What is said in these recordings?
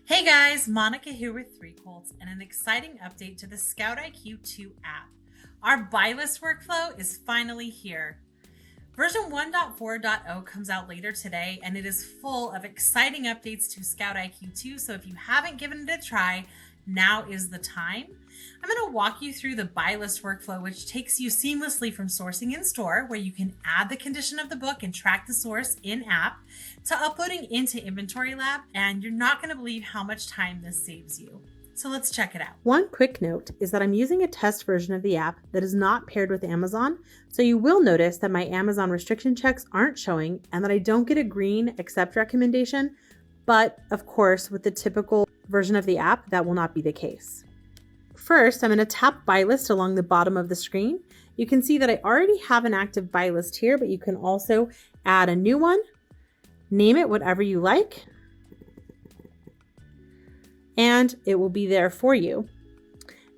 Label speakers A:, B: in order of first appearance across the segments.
A: Hey guys, Monica here with 3 Colts and an exciting update to the ScoutIQ 2 app. Our buy list workflow is finally here. Version 1.4.0 comes out later today and it is full of exciting updates to ScoutIQ 2, so if you haven't given it a try, now is the time. I'm going to walk you through the buy list workflow, which takes you seamlessly from sourcing in store, where you can add the condition of the book and track the source in app, to uploading into InventoryLab, and you're not going to believe how much time this saves you. So let's check it out.
B: One quick note is that I'm using a test version of the app that is not paired with Amazon, so you will notice that my Amazon restriction checks aren't showing and that I don't get a green accept recommendation, but of course with the typical version of the app that will not be the case. First, I'm going to tap buy list along the bottom of the screen. You can see that I already have an active buy list here, but you can also add a new one, name it whatever you like, and it will be there for you.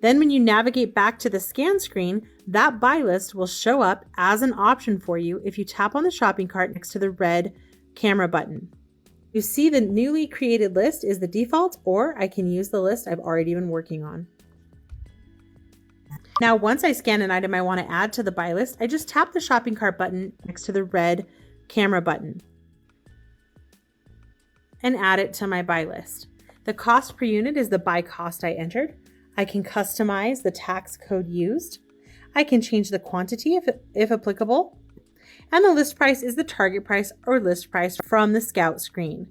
B: Then when you navigate back to the scan screen, that buy list will show up as an option for you if you tap on the shopping cart next to the red camera button. You see the newly created list is the default, or I can use the list I've already been working on. Now, once I scan an item I want to add to the buy list, I just tap the shopping cart button next to the red camera button and add it to my buy list. The cost per unit is the buy cost I entered. I can customize the tax code used. I can change the quantity if applicable. And the list price is the target price or list price from the Scout screen.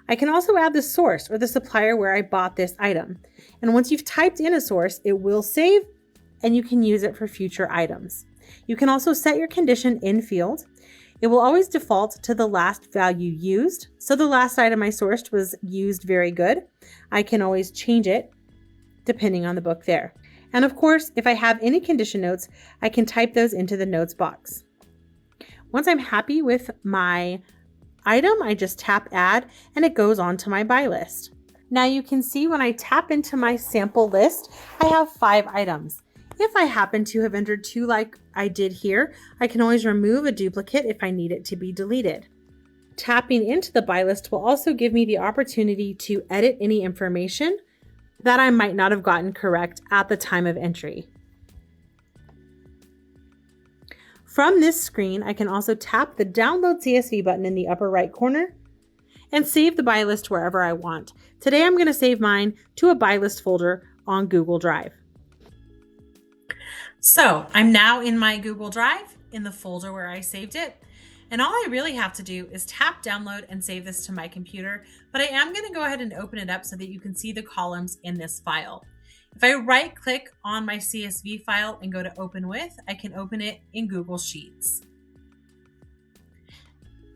B: I can also add the source or the supplier where I bought this item. And once you've typed in a source, it will save and you can use it for future items. You can also set your condition in field. It will always default to the last value used. So the last item I sourced was used very good. I can always change it depending on the book there. And of course, if I have any condition notes, I can type those into the notes box. Once I'm happy with my item, I just tap add and it goes on to my buy list. Now you can see when I tap into my sample list, I have 5 items. If I happen to have entered 2 like I did here, I can always remove a duplicate if I need it to be deleted. Tapping into the buy list will also give me the opportunity to edit any information that I might not have gotten correct at the time of entry. From this screen, I can also tap the download CSV button in the upper right corner and save the buy list wherever I want. Today, I'm going to save mine to a buy list folder on Google Drive.
A: So I'm now in my Google Drive in the folder where I saved it. And all I really have to do is tap download and save this to my computer, but I am going to go ahead and open it up so that you can see the columns in this file. If I right click on my CSV file and go to open with, I can open it in Google Sheets.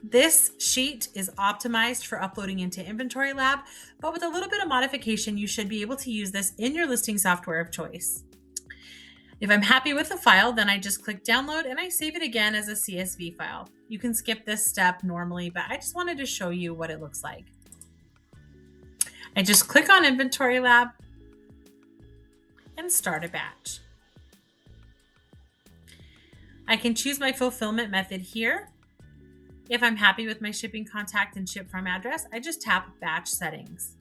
A: This sheet is optimized for uploading into InventoryLab, but with a little bit of modification, you should be able to use this in your listing software of choice. If I'm happy with the file, then I just click download and I save it again as a CSV file. You can skip this step normally, but I just wanted to show you what it looks like. I just click on InventoryLab and start a batch. I can choose my fulfillment method here. If I'm happy with my shipping contact and ship from address, I just tap batch settings.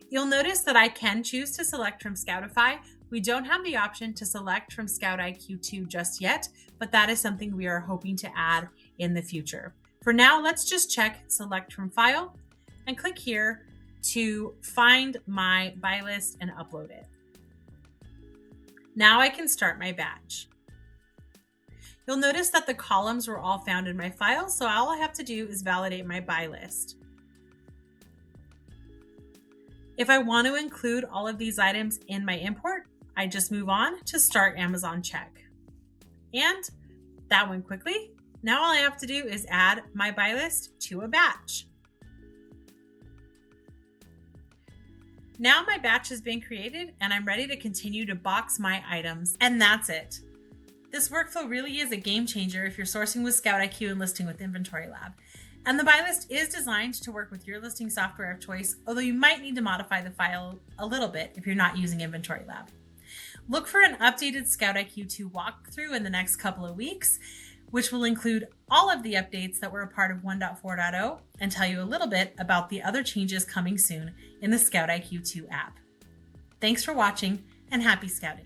A: You'll notice that I can choose to select from Scoutify. We don't have the option to select from ScoutIQ 2 just yet, but that is something we are hoping to add in the future. For now, let's just check select from file and click here to find my buy list and upload it. Now I can start my batch. You'll notice that the columns were all found in my file, so all I have to do is validate my buy list. If I want to include all of these items in my import, I just move on to start Amazon check. And that went quickly. Now all I have to do is add my buy list to a batch. Now my batch has been created and I'm ready to continue to box my items, and that's it. This workflow really is a game changer if you're sourcing with ScoutIQ and listing with InventoryLab. And the buy list is designed to work with your listing software of choice, although you might need to modify the file a little bit if you're not using InventoryLab. Look for an updated ScoutIQ 2 walkthrough in the next couple of weeks. which will include all of the updates that were a part of 1.4.0 and tell you a little bit about the other changes coming soon in the ScoutIQ 2 app. Thanks for watching and happy scouting.